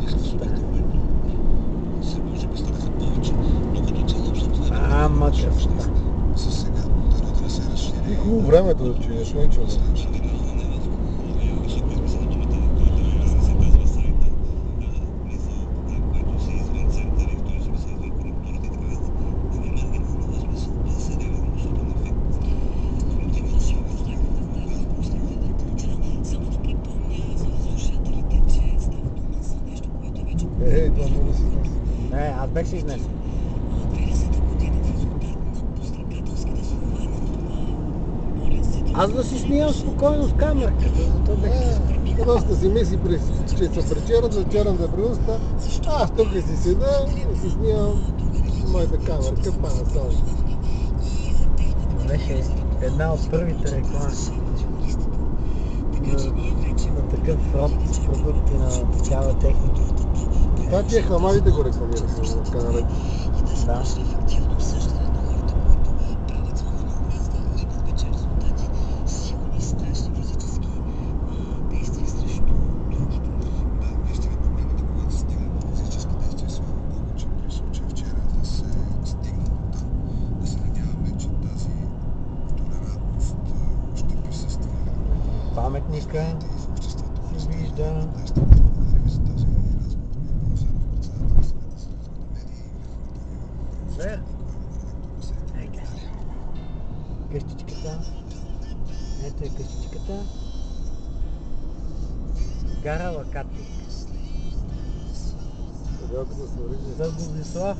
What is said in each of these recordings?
маката. Маката. И хубаво времето да чуеш, ничего. Това много да си изнесе. Не, аз бех си изнесен. Аз да си снимам спокойно с камерката, зато бех си. Просто си мисли, че се пречерат, зачерам да преуста. Аз тук си седа и си снимам моята камерка, Panasonic. Беше една от първите реклами на такъв род продукти на такава техника. Това тия хамалите го рекламираха в каналите. Да. Паметника се вижда. Ега. Къщичката. Ето е къщичката. Гара Лакатник. За Богослав.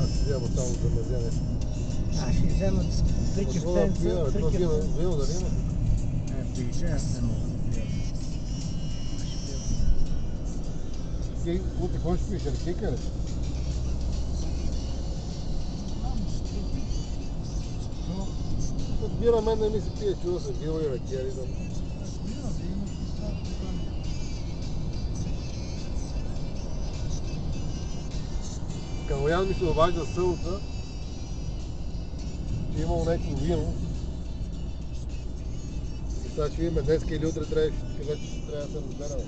Аз си взема само замразяне. Аз ще взема 3 кефтенца. Това вино дали има? Пише, аз не мога да пия. Ти, какво ще пиеш? Рекека ли? Бира мен не ми се пие, чува се била и ракия и там. Калоян ми се обажда събота, че имал някакво вино. И сега ще видим днеска или утре трябва да се разберем.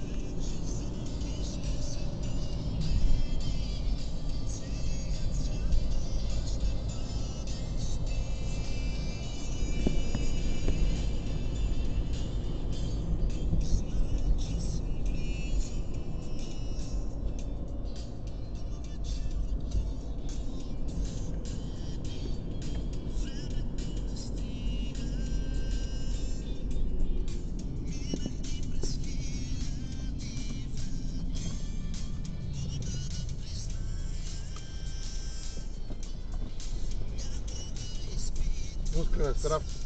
Пускаме стравки.